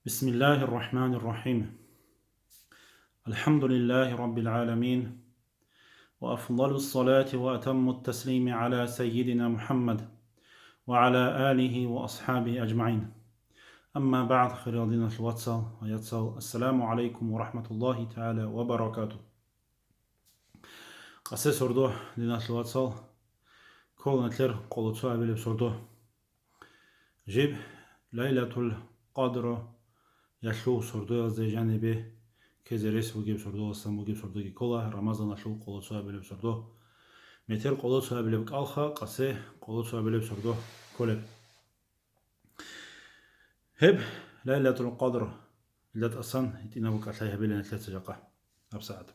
بسم الله الرحمن الرحيم. الحمد لله رب العالمين، وأفضل الصلاة وأتم التسليم على سيدنا محمد وعلى آله وأصحابه أجمعين. أما بعد، خير دين الواتسال ويتسال. السلام عليكم ورحمة الله تعالى وبركاته. قصة سردو دين الواتسال كل نتلر قلتوا بلب سردو جيب ليلة القدر يشلو سردو زي جانبه كزريس وجيب سردو السام وجيب سردو كولا رمضان شو قلتوا بلب سردو متر قلتوا بلب كالخا قصة قلتوا بلب سردو كلب هب ليلة القدر التي أصلا يتينا بكالها بلنا ثلاثة جقة أبسعد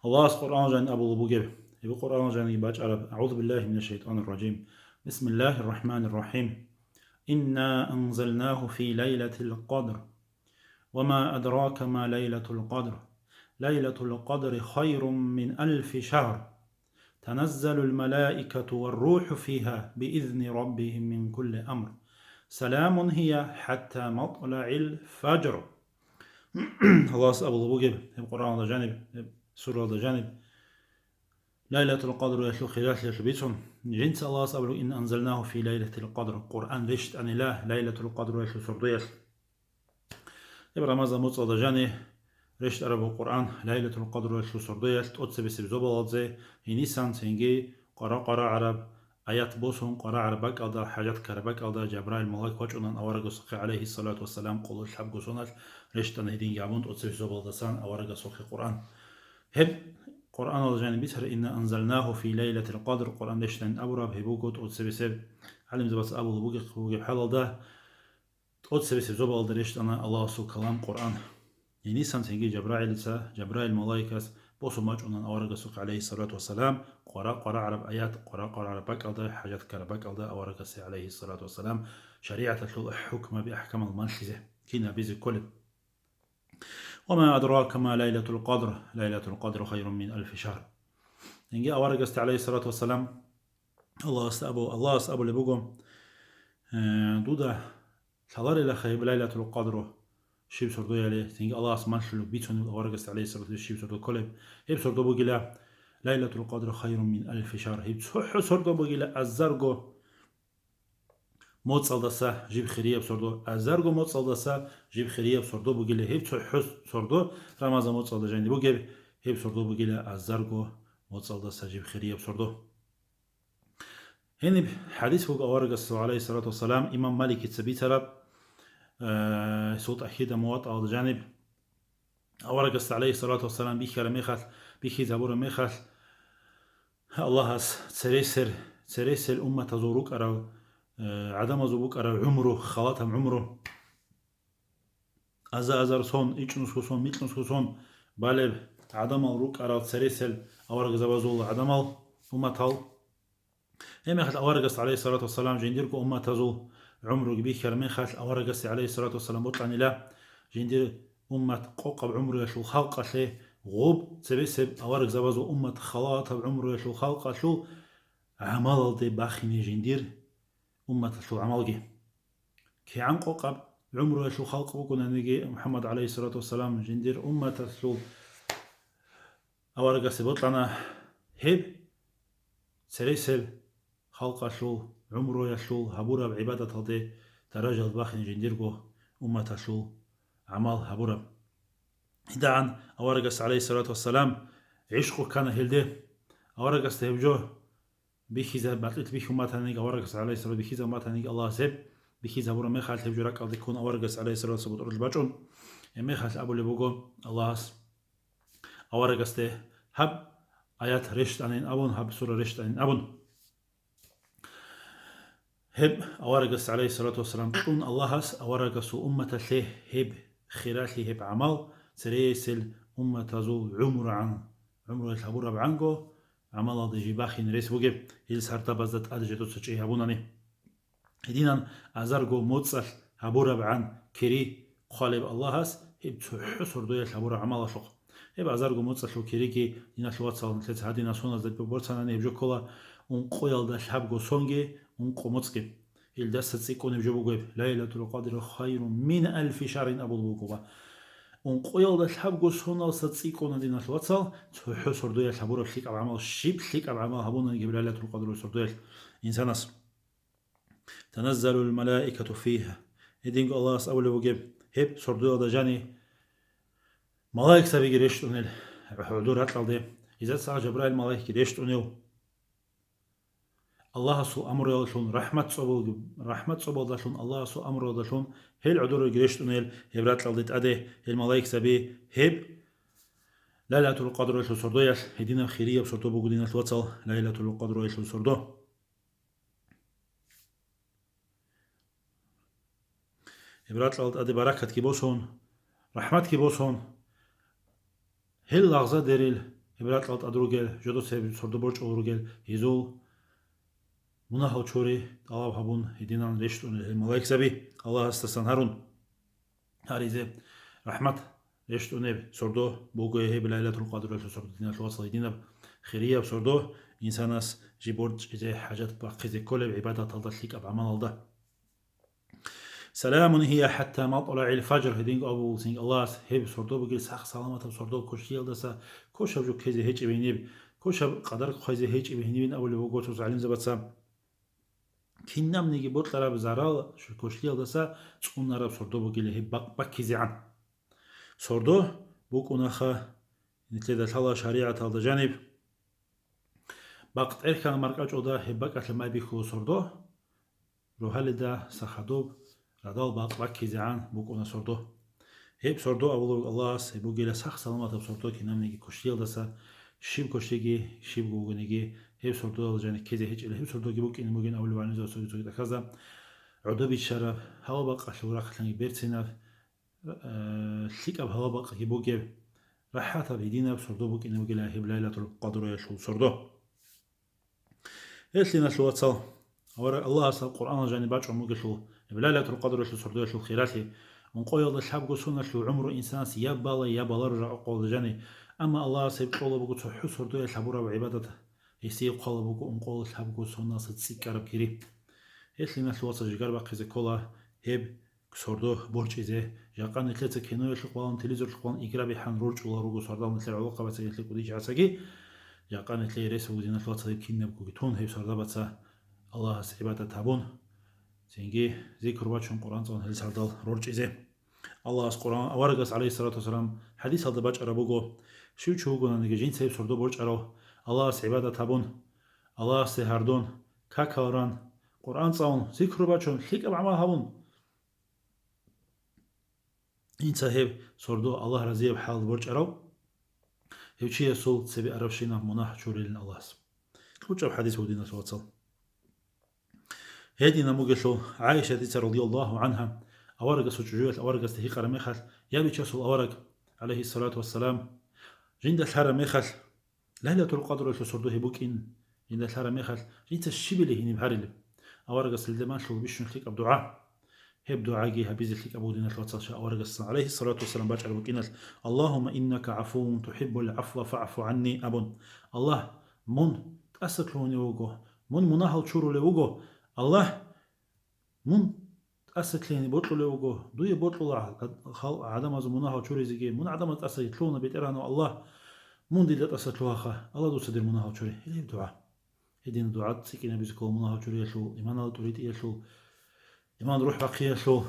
الله القرآن جان أبو البوجيب يبقى القرآن جان يباج عرب. أعوذ بالله من الشيطان الرجيم. بسم الله الرحمن الرحيم. إنا أنزلناه في ليلة القدر وما أدراك ما ليلة القدر ليلة القدر خير من 1000 شهر تنزل الملائكة والروح فيها بإذن ربهم من كل أمر سلام هي حتى مطلع الفجر. الله أبو البوجيب القرآن جانب سورة جانب ليلة القدر يشلو خلاف يشبيتهم جنس الله أبو إن أنزلناه في ليلة القدر قرآن رشت أن الله ليلة القدر يشلو سرديش يبقى رمضان متصل جاني رشت أربو القرآن ليلة القدر يشلو سرديش تقص بسبب زبالات زي هنيسان سنجي قرا عرب آيات بوسهم قرا عربك أو حاجات كربك أو جبرائيل ملاك وجهنا أورج سخي عليه الصلاة والسلام قول الحب جسونات رشت أن هدين جابون تقص بسبب زبالتسان أورج سخي قرآن هب قرآن الله بيتر إن أنزلناه في ليلة القدر قرآن دشتن أبرب هبوكو تقص بسبب علم زبط أبو البوجي حلال ده تقص بسبب زبال درشت أنا الله سو كلام قرآن يعني سنتيجي جبرائيل ملاك بوسو ماجونا أورج سخي عليه الصلاة والسلام قرا عرب آيات قرا عربك أو ده حاجات كربك أو ده أورج سي عليه الصلاة والسلام شريعة الحكم بأحكام المنحزة كنا بيزي كل. وما أدراك ما ليلة القدر ليلة القدر خير من 1000 شهر. نجي أورج عليه الصلاة والسلام الله أستأبو لبوجم دودا حضر إلى خيب ليلة القدر شيب سردو يلي تنجي الله أسمان شلو بيتون أورج عليه الصلاة والسلام شيب سردو كلب هيب سردو بوجلا ليلة القدر خير من 1000 شهر هيب سردو بوجلا الزرقو موت صلدسا جيب خيرية بسردو الزرقو موت صلدسا جيب خيرية بسردو بوجلا هيب سردو رمضان موت صلد جاندي بوجب هيب سردو بوجلا الزرقو موت صلدسا جيب خيرية بسردو. هنا حديث فوق أورج عليه الصلاة والسلام إمام مالك تسبيت رب صوت أكيد موات على الجانب أورج عليه الصلاة والسلام بيخير ميخل بيخي زبور ميخل الله تسريسر أمة زوروك أرى عدم زبوك أرى عمره خلاطهم عمره أزار صون إيش نسخون ميت نسخون بالب عدم الروك أرى تسريسر أورج زبازول عدم أمة هم يخل أورجس عليه الصلاة والسلام جنديركو أمة تزو عمره بيخر من خل أورجس عليه الصلاة والسلام بطلعني لا جندير أمة قوقب عمره يشو خلق شيء غوب سبسب أورج زبازو أمة خلاط عمره يشو خلق شو عمل دي باخيني جندير أمة شو عمل كي عن قوقب عمره يشو خلق وكنا نجي محمد عليه الصلاة والسلام جندير أمة شو أورجس بطلنا هب سبسب خلق شو عمره يشو هبورا بعبادة هذه تراجع باخن جنديركو أمة شو عمل هبورا إذا أورجس عليه الصلاة والسلام عشقه كان هلده أورجس تهبجوه بخيزة باتلت بخو ما تانيك أورجس عليه الصلاة بخيزة ما تانيك الله سب بخيزة هبورا مخال تهبجو رك أرض يكون أورجس عليه الصلاة والسلام أرض الباجون مخال أبو لبوجو الله أورجس ته هب آيات رشت عن أبون هب سورة رشت عن أبون هب أورجس عليه الصلاة والسلام قلن الله أورجس أمة له هب خيراتي هب عمل سريسل أمة زو عمر الحبورة بعنقو عمل دجي باخين ريس بوجب هل سارتا بزدت أدجتو تشي هبوناني هدينا أزارقو موتصل هبورة بعن كري قالب الله هب حسر دوية الحبورة عمل شق هب أزارقو موتصل كريكي دينا شواتسال نتلت هدينا سونا زد ببورتسانا نيب جو كولا ونقويل دا الحبقو سونجي ونقو موتسكي الدست تسيكون بجبوجب ليلة القدر خير من ألف شهر أبو البوكوبا ونقول ده الحب جسونا ستسيكون دينا الواتسال تحو سردوية الحبورة فليك أب عمل شيب فليك أب عمل هبونا نجيب ليلة القدر سردوية إنسان تنزل الملائكة فيها يدين الله أول وجب هب سردوية ده جاني ملائكة سبي جريشت أنيل حضور هتلال ده إذا ساعة جبرائيل ملائكة جريشت أنيل الله سو أمر يلشون رحمة صبول دلشون الله سو أمر يلشون هل عدور جريشت أنيل هبرات لالدت أده الملائكة سبي هب ليلة القدر يلشون سردوية هدينا خيرية بسردو بقودين الواتسال ليلة القدر يلشون سردو هبرات لالدت أده بركة كيبوسون رحمة كيبوسون هل لغزة ديريل هبرات لالدت أدروجل جدو سيب سردو برج أوروجل يزول مناهل چوری الله هبون هدینان رشتون الملائک سبی الله استسان هرون هریزه رحمت رشتون سردو بوگوه بليلة القدر سردو دينا الوصل دينا خيرية بسردو إنسان اس جيبورج إذا حاجات باقي كل بعبادة تلدلك أبعمال الله سلام هي حتى مطلع الفجر هدين أبو سين الله هب سردو بقول سخ سلامة سردو كشيل دسا كشب جو كذا هيج بينيب كشب قدر خيزه هيج بينيبين أول بوجو تزعلين زبطسام كنام نيجي بطلع بزارال شو كشليل دسا تكون نرى سردو بقول هي بكيزعان سردو بكون أخا نتلذ الحلا شريعة هذا جانب بقت إركان مركز أودا هي بقت لما بيخو سردو روحل دا سخدوب ردال بكيزعان بكون سردو هي بسردو أولو الله سيبوجي لسخ سلامة بسردو كنام نيجي كشليل دسا شيب كشتيجي شيب جوجنيجي هي سردو الجاني كذا هيج اللي هي سردو جيبوك إن موجين أول بعدين زوج سوي كذا عدوبي الشرف هوا بقى شو راح تلاقي بيرتسيناف شيك أب هوا بقى جيبوك راحتها بيدينا بسردو بوك إن موجين هي بليلة القدر يشول سردو إيش لنا شو وصل ورا الله أصل القرآن الجاني باج عموك شو بليلة القدر يشول سردو يشول خيراته ونقول الله الحب قصونا شو عمره إنسان يبالا رجع قول الجاني أما الله سيب قوله بقول تحو سردو يشحبورا وعبادته يسيب قال بقول أنقول الحب قصونا ستسيك عرب كريم إيش لنا شو وصل جربا قيز كولا هب سردو برج إذا جاقان نتلت كينو يشقوان تليزر شقوان إقرابي حن رج ولا رجو سردو مثل علاقة بس يتلك وديج عساقي جاقان نتلي ريس ودينا شو وصل كينو بقول هب سردو بس الله سعبادة تابون زينجي ذكر واتشون قرآن صون هل سردو رج إذا الله قرآن أورجس عليه الصلاة والسلام حديث هذا باج أربوجو شو تشوفون أن جين سيب سردو برج أرو الله سعبادة تابون الله سهردون كاكاران قرآن صون ذكر باشون خيك أبعمال هون إن سهب سردو الله رزيب حال برج أرو هيوشي يسول سبي أربشينا مناح شوريلين الله كوجب حديث ودينا سواتل هدينا موجشو عائشة رضي الله عنها أورق سجوجات أورق استهيق رميخل يابي تشسل أورق عليه الصلاة والسلام جند الحرميخل ليلة القدر سردو هبوكين جند الحرميخل جند الشبله نبهرل أورق السلدمان شو بيشون خليك أبدعاء هب دعاء هبيز خليك أبو دينا الواتساب أورق عليه الصلاة والسلام باج على بوكينال اللهم إنك عفو تحب العفو فاعف عني أبن الله من تأسكلوني وجو من مناهل شورو لوجو الله من تأسكليني بطلو لوجو دوي بطلو عدم از مناهل شوري زيجي من عدم تأسكلونا بيترانو الله من دي تأسكلوها الله دو صدر مناهل شوري هي دعاء هدين دعاء سكينة بيزكو مناهل شوري شو إيمان الله تريد يشو إيمان روح بقية شو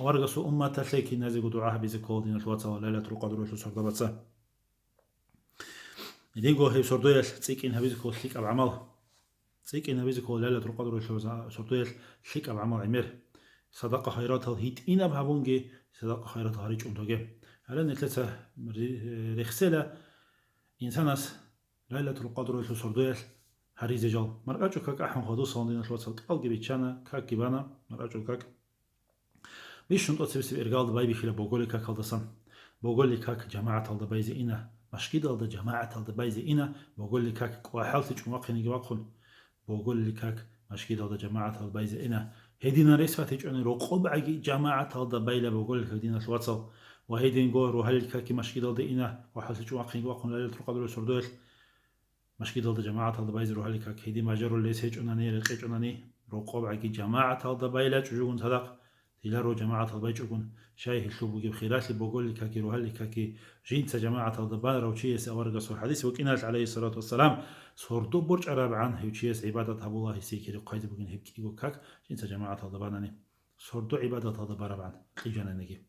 ورقصوا أمة تشيكي نازل دعاء بيزكو دين الواتساب ليلة القدر شو صار دبتسا يدين جو هي صردويش سكين هبيزكو شيك أبعمل سكين هبيزكو ليلة القدر شو صردويش شيك أبعمل عمير صدقة خيرات الهيت إنا بهابونجي صدقة خيرات هاريج أنتوجي على نتلسه رخسلة إنسانس ليلة القدر شو صردويش هريزة جال مرأجو كاك أحن خدو صاندين الواتساب قلقي بيتشانا كاك جبانا مرأجو كاك بيشون تسبسب إرجال دبي بخيل بقولي كاك هالدسان بقولي كاك جماعة هالدبي زي إنا مشكلة هالد جماعة هالدبي زي إنا بقولي كاك وحالتي شو واقعي نجواقون بقولي كاك مشكلة هالد جماعة هالدبي زي إنا هدينا رئيس فتيج أنا رقب عجي جماعة هالدبي لا بقولي كدينا الواتساب وهيدين جور وهل كاك مشكلة هالد إنا وحالتي شو واقعي نجواقون لا يترقدوا سردوش مشكلة هالد جماعة هالدبي زي وهل كاك هدي مجرو اللي سيج أناني رقيج أناني رقوبعك جماعة الضبايلة جوجون صدق تلارو جماعة الضبايجون شاي هشلو بوجي بخيرات بقول لك كي روهل كي جينت جماعة الضبان روشيس أورجس الحديث وكينات عليه الصلاة والسلام صوردو برج عرب عن هيوشيس عبادة أبو الله سيكير قايد بوجين هبكي وكاك جينت جماعة الضبانني صوردو عبادة الضبان عن قيجانا نجي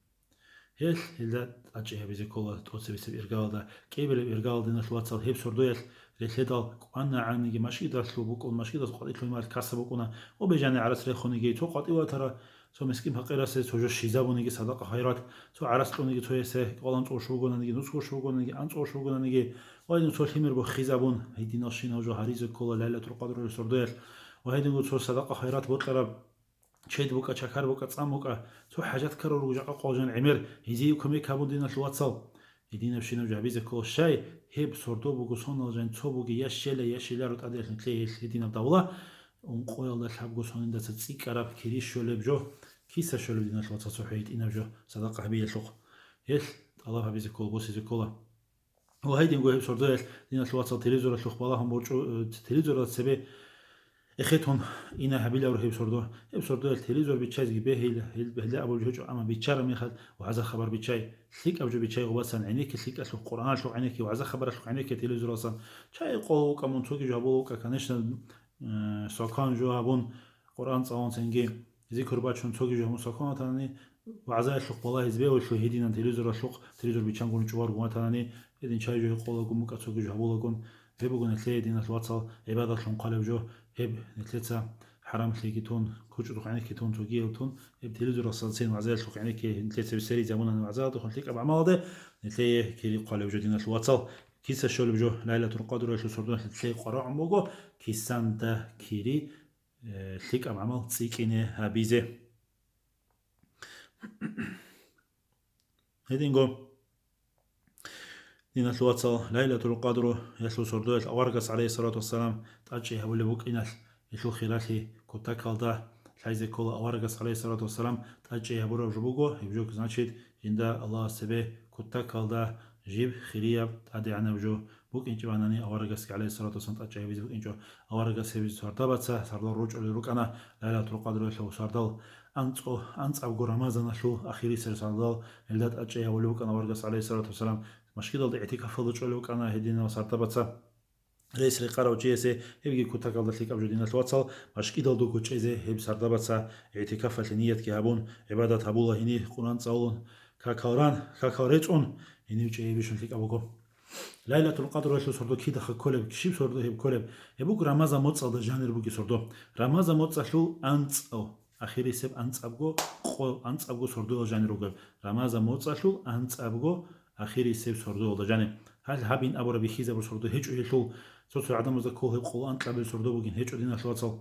هل هلا أجيه بيزي كولا توصي بيسب إرجال ده كيبل إرجال دينا الواتساب هيب صوردو لهدال أنا عني ماشي داشلو بكون ماشي داس قاطي كل مال كسب بكونه وبيجاني عرس رخوني تو قاطي وترى تو مسكين فقيرة تو جو شيزابوني صدقة خيرات تو عرستوني تو يسه قلنا تو شوغوني نسكو شوغوني أنت شوغوني وين تو الهمر بخيزابون هيدي ناشين وجو هريز كل ليلة القدر صوردو وهيدي تو صدقة خيرات بطلب شيد بوكا شكر بوكا تصام بوكا تو حاجات كرر وجا قوجان عمر يزيكم يكابون دينا الواتساب يدينا بشينا جابيز كل شيء هب صوردو بوكو صون الجن تو بوكي يشيلا روت أدير نتلي يدينا بدولا ونقول الله الحب قصون ده تسيك عرب كريش شلب جو كيسا شلب دينا الواتساب صحيت إنا جو صدقة هبية شق هل الله هبيز كل بوسي كله وهيدي نقول صوردو دينا الواتساب تلفزيون شق بالهم برجو تلفزيون سبب اخيتهم إنا هبيلا ورهيب صردو التلفزيون بيتشاي جبه هلا أبو الجوج أما بيتشار ميخد وعزا خبر بيتشاي ثيك أبو بيتشاي غباسا عينيك ثيك أسلو القرآن شو عينيك وعزا خبر أسلو عينيك تلفزيون أصلا شاي قو كمون توكي جابو ككنش ساكان جو هبون قرآن صوان سنجي ذكر باتشون توكي جو ساكان تاني وعزا أسلو بالله زبيه وشو هيدين تلفزيون أسلو تلفزيون بيتشان قولن جوار قوان تاني إذن شاي جو قولا قوم كتوكي جابو لقون هبقون الثلاثة دين الواتساب عبادة لنقالب جو هب نتلتا حرام تون كوج روح عينك تون توجيه تون هب تلزر الصلصين وعزال روح عينك نتلتا بسري زمانا وعزال دخل تلك أبع ماضي نتلي كي قال بجدين الواتساب كيس الشغل بجو ليلة القدر شو صردون نتلي قراء عموجو كيسان ده كيري تلك أبع مال تسيكينه هبيزه هيدينغو دين الواتساب ليلة القدر يسلو صردون الأورقس عليه الصلاة والسلام تأجي هولي بوك إنال يشو خلالي كتاك هالدا حيزي كل أورقس عليه الصلاة والسلام تأجي هبورا وجبوغو يبجوك زناشيد جندا الله سبه كتاك هالدا جيب خلياب تأدي عنا وجو بوك إنجو عناني أورقس عليه الصلاة والسلام تأجي هبيز بوك إنجو أورقس هبيز سارتابتسا ساردال رجع لروك أنا ليلة القدر يشو ساردال أنت أبو رمضان شو أخيري سر ساردال إلدات أجي هولي بوك أنا أورقس عليه الصلاة والسلام مشكلة ضي اعتكاف فضل لوك أنا هدينا وسارتابتسا رئيس رقارة وجيسي هبجي كتاك الله لك أبجو دينا الواتساب مشكلة دو كتشيزي هب ساردابتسا اعتكاف لنية كهابون عبادة أبو الله هني قرآن صاولون كاكوريتون هني وجيه بيشون لك أبوكو ليلة القدر وشلو صردو كيدا خكولب كشيب صردو هب كولب يبوك رمضان موتصل دا جانر بوكي صردو رمضان موتصل شلو أنت أو أخيري سب أنت أبغو أنت أبغو صردو جانر وقل رمضان موتصل شلو أنت أبغو أخيري سب صردو دا جانر هل هابين أبو ربي خيزة بصردو هيج شلو صوت عدم زكوه القرآن طلب الصردو بوجين هيج دينا شواتصل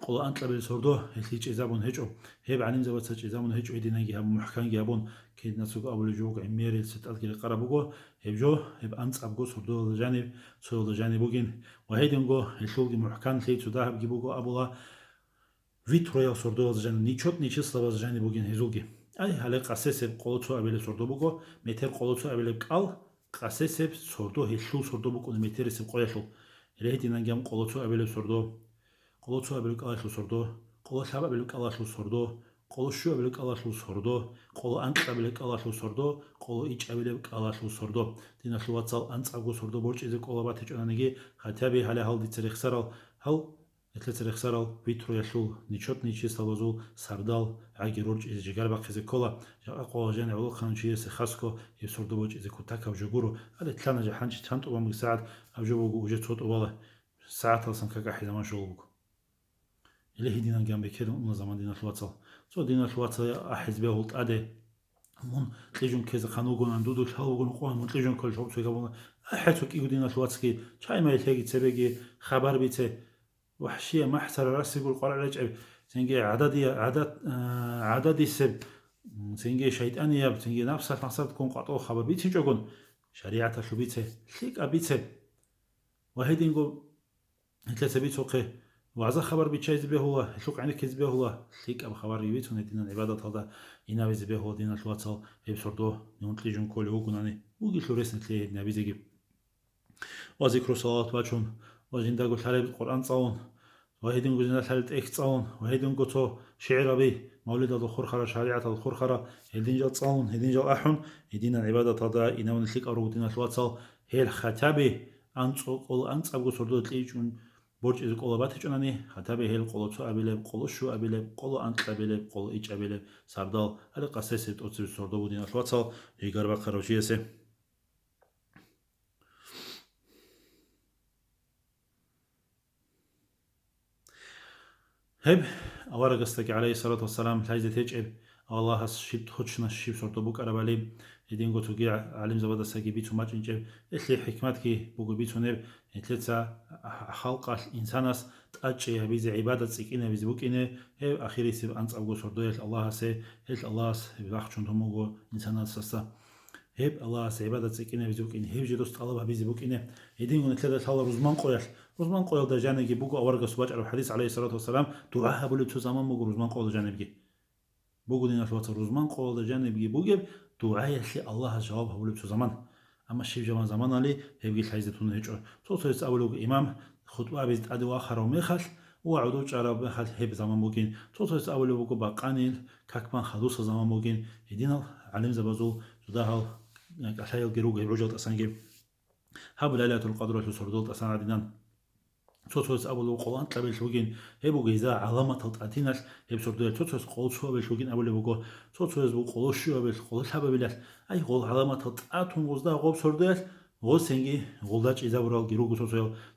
قرآن طلب الصردو هيج إزابون هيج هيب عليم زوات سج إزابون هيج دينا جهاب محكان جهابون كيد نسوق أبو الجوق عمير ست أذكر قربوجو هيب جو هيب أنت أبغو صردو الجانب صردو الجانب بوجين وهيدنجو هيشوق محكان ليت سداهب جيبوجو أبو الله فيترويا صردو الجانب نيشوت نيشس لباز الجانب بوجين هيزوجي أي هلا قاسس قلتو أبي الصردو بوجو متر قلتو أبي القال قاسسب صردو هيشلو صردو بكون مترسب قويشلو ريتي نانجام قلتو أبل صردو قلتو أبل قالشلو صردو قلش هبا أبل قالشلو صردو قلشو أبل قالشلو صردو قلو أنت أبل قالشلو صردو قلو إيش أبل قالشلو صردو دينا شلو واتسال أنت أبو صردو برج إذا قلو باتج أنا نجي خاتبي هلا هل دي تاريخ سرال هل تاريخ سرال بيترو يشلو نيشوت نيشيس تلوزو سردال عاجي رج إذا جعل بقى كولا أقوى جانب أول خانشية سخاسكو يسردو بوج إذا كتاك أو جبورو هذا تلانا جحنش تانت أبغى مساعد أو جبوجو وجت صوت أبغى ساعات أصلا كأحد ما شغلوجو اللي هي دينا جنب كده من زمان دينا الواتساب سو دينا الواتساب أحد بيهولت أده من تيجون كذا خانوجون عندو شهوجون قوان من تيجون كل شوب سويكابون أحد سوك يقول دينا الواتساب شاي ما يلتقي تبيجي خبر بيته وحشية ما احتر راسي يقول قرع رجع سنجي عددي سب سنجي شيطان ياب سنجي نفسك تكون قطو خبر بيتي جوجون شريعة شو بيته ليك أبيته وهيدي نقول ثلاثة بيتوقي وعزا خبر بيتشايز به هو شوك عينك يزبه هو ليك أب خبر يبيتون دينا العبادة هذا ينابي زبه هو دينا الواتساب يبصردوه نونتليجون كل وقناني وقيت له رسنة ليه نبي زيجي وذكر صلاة وجههم وجندقوا الحليب القرآن صون وهيدين جوزنا ثالث إكتصاون وهيدين جوتو شعر به مولد الخرخرة شريعة الخرخرة هيدين جال تصاون هيدين جال أحون هيدين العبادة تضا إنون الثيك أرو دين الواتسال هي الختابة أنصو قول أنص أبو سردو تليجون برج إذا قلبات جناني ختابة هي القلوتو أبيلب قلو شو أبيلب قلو أنت أبيلب قلو إيش أبيلب سردال هذا قصة أتصل سردو دين الواتسال يقرب خروجيسه هب أورا قصتك عليه الصلاة والسلام لايزة تجعب الله هس شيب تخدشنا الشيب صورتو بوك أربالي يدين قوتو جيع علم زبادة ساقي بيتو ماج انجب إتلي حكمتك بوكو بيتو نب إتلتا خلق الإنسانس تأجي هبيزي عبادة سيكينة بيزي بوكينة هب أخيري سيب أنت أبقو صورتو الله سي هل الله سي بلاخشون تموغو إنسانس سسا هب الله سعبادة سكينة بيزوكين هب جدوست الله بيزبوكين يدين قلنا ثلاثة حال رزمان قويل ده جانب بوجو أورج سواج على الحديث عليه الصلاة والسلام دعاء بقول تزامن بوجو رزمان قويل ده جانب بوجو دينا الوقت رزمان قويل ده جانب بوجو دعاء يخلي الله جواب بقول تزامن أما الشيء جمان زمان عليه هبقي الحديث تونه يجور صوت أولو إمام خطبة بيزت أدو آخر ومخل وعدوش عرب خل هب زمان بوجين صوت أولو بوجو باقانيل كاكمان خلوص زمان بوجين يدينا علم زبازو جداه عشان الجروج الرجل أسانجي هاب ليلة القدر في سردوت أسان عدنان توتوس أول وقلان قبل شوجين هبو جيزا علامة تلتاتينش هب سردوت توتوس قول شو بالشوجين أول بوجو توتوس بقول شو بالقول حبة بلاش أي قول علامة تلتاتون غزدا قول سردوت غول سنجي غولداش إذا برا الجروج توتوس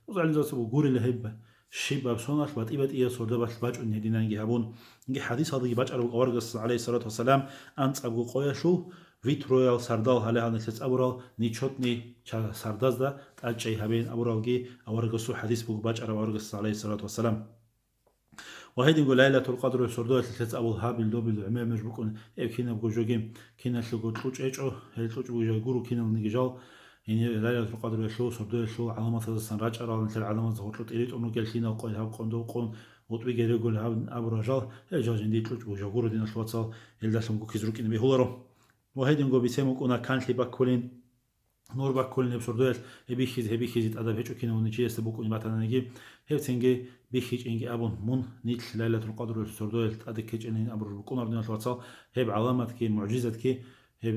توتوس على جالس بقول اللي هب شيء بسوناش بات إبت إيه سردوت بس باج إن هدينا نجي هبون نجي حديث هذا باج على أورجس عليه الصلاة والسلام أنت أبو قوي شو ويترويال سردال هلا هنسيت أبورال نيشوتني سردازدا تأجي هبين أبورالجي أورجسو حديث بوجباج على أورجس عليه الصلاة والسلام وهيدي نقول ليلة القدر سردوت لثلاث أبو هابل دوبل عمام مجبوكون كنا بوجوجيم كنا شلو تلوج إيجو هل تلوج بوجو كنا نيجال يعني ليلة القدر شلو سردوت شلو علامة السن راج على مثل علامة ظهور إليت أنو قال كنا قوي هاب قندو قون وطبي جري يقول هاب أبو رجال هجاج عندي تلوج بوجو دين الواتساب إلا سمكو كيزروك إن بيهولرو وهيدي نقول بيسموك أنا كانت لي باكولين نور باكولين بسردوش هبيخيز أدب هيجو كنا ونجي استبوك إن باتنا نجي هبتنجي بيخيج إنجي أبون من نيت ليلة القدر بسردوش أدكيج إن أبو ربكون أبدنا الواتساب هب علامة كي معجزة كي هب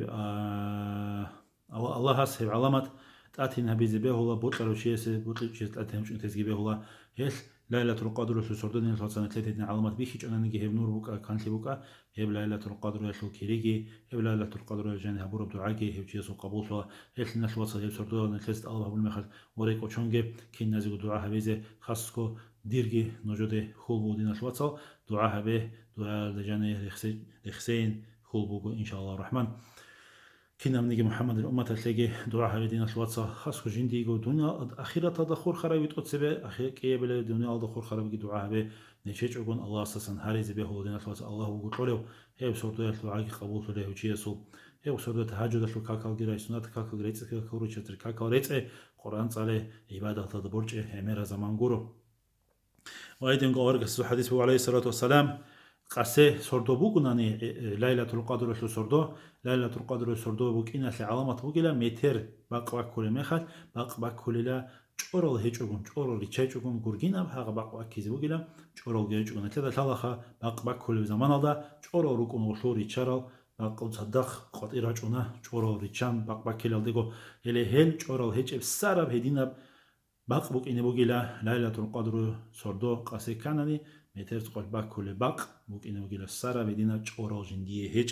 الله هس هب علامة تأتينا بيزبيه الله بطل وشيء بطل شيء تأتيهم شو تزجبيه الله هيش ليلة القدر في سردين الفصل ثلاثة علامات بيخيج أنا نجي هب نور بوكا كانت لي بوكا هب ليلة القدر يشلو كيريجي هب ليلة القدر جاني هبور بدعاء هب شيء قبول فلا هيش الناس وصل هب سردين ثلاثة الله هبول مخل وريك وشونجي كين نازل دعاء هبيزه خاصكو ديرجي نوجده خول بودين الوصل دعاء هبه دعاء لجاني رخسين خول بوكو إن شاء الله الرحمن كنا منيجي محمد الأمة تلاقي دعاء هبدين الواتساب خاصكو جندي جو دنيا أخيرا تدخور خرابي تقصبه أخير كي بلا دنيا دخور خرابي دعاء هبه نشيج عقون الله أساسا هاري زبيه هو دين الواتساب الله وقول له هي بصورته الدعاء قبول له وشيء سو هي بصورته تهجد له كاكال جرا سنة كاكال جريتس كاكال روشتر كاكال ريتس قرآن صالح عبادة تدبرج همير زمان جورو وأيضا قارق الحديث عليه الصلاة والسلام قاسه سردو بوكناني ليلة القدر شو سردو ليلة القدر سردو بوكينا علامة بوكيلا متر باق كل مخال باق كل لا چورال هيچوغون چورال ريچاچوغون گورگينا باق باق كيز بوكيلا چورال گيچوغون كذا تلاخا باق كل زمان دا چورال روكون وشو ريچارال باق صدق قطيرا چونا چورال ريچان باق كيلا ديگو يلي هل چورال هيچ سارب هدينا باق بوكينا بوكيلا ليلة القدر سردو قاسه كاناني متر تقول باق كل باق بوكينا بوكيلا سارب هدينا چورال جندي هيچ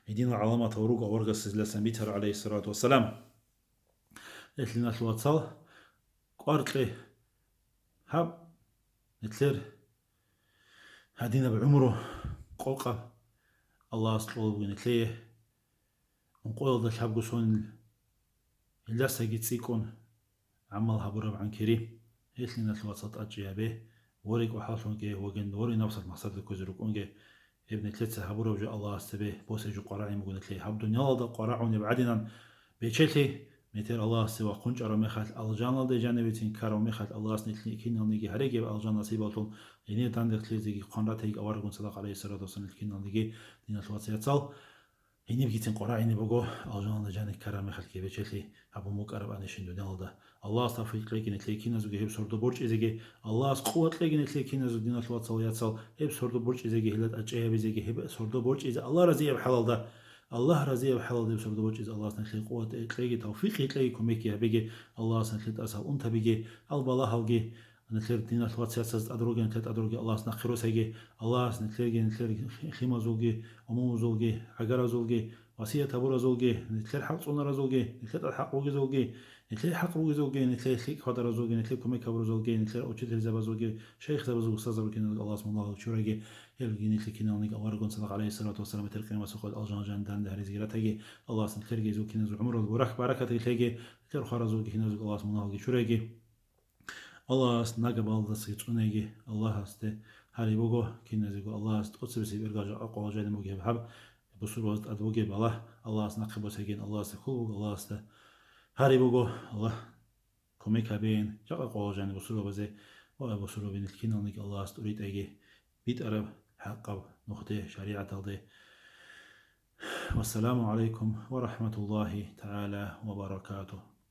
هدينا علامة وروق ورقة سلسلة بيتر عليه الصلاة والسلام لنا الواتساب قارتلي هاب نتلر هدينا بعمره قوقة الله أصطلب ونتليه ونقول ذا الحب قصون إلا ساقيت سيكون عمال هبرب عن كريم لنا الواتساب أجي به ورق وحاصل جه وجن وري نفس المقصد الكوزرق أنجه ابن ثلاثة هبرب جو الله استبه بوسج قراعي مقول نتليه هب دنيا الله قراعون بعدنا بيشلي متر الله سوى قنج أرى مخال الجان ده جانبتين كارو مخال الله سنتلي كين نيجي هرجع الجان نصيبه يعني تندق تلزيق قنرات هيك أورجون صدق عليه الصلاة والسلام كين نيجي دين الوصية صل هني بجيتين قراعيني بقو الجان جاني كرامي خلكي بيشلي أبو مكرب أنا شندو دالدا الله استغفر لك نتلاقي نزوجي هب سردو برج إزاجي الله قوة لك نتلاقي نزوج دينا الوات صل يتصل هب سردو برج إزاجي هلت أجيها بيزاجي هب سردو برج إذا الله رزيه بحلال ده الله رزيه بحلال ده سردو برج إذا الله سنتلاقي قوة تلاقي توفيق تلاقي كميك يا بيجي الله سنتلاقي أسهل أنت بيجي الله هلجي نتلاقي دينا الوات سياسة أدروجي نتلاقي أدروجي الله سنخيرو سيجي الله نتلاقي خيمة زوجي أمو زوجي عجرة زوجي وصية تبور زوجي نتلاقي حق صنر زوجي نتلاقي الحق روجي زوجي نتلاقي حق روجي زوجي نتلاقي خيك خضر زوجي نتلاقي كمي كبر زوجي نتلاقي أوجد الزب زوجي شيخ زب زوج أستاذ زوجي الله اسم الله شورجي يلقي نتلاقي كنا نيجي أورجون صدق عليه الصلاة والسلام تلقي ما سقط الجان جان دان ده زيارته الله اسم تلقي زوجي نزوج عمره البركة بركة تلقي تلقي خار زوجي نزوج الله اسم الله شورجي الله است نقبل دست ونيجي الله است هاري بوجو كنا زوج الله است قدس بس يرجع أقوى جانب موجه بحب بصورة أدوجي بالله الله است نقبل سجين الله است كل الله است هاري بوجو الله كميك بين جاء أقوى جانب بصورة بزي وبصورة بين الكنانيك الله است أريد أجي بيت أرب حق نقطة شريعة تغضي والسلام عليكم ورحمة الله تعالى وبركاته.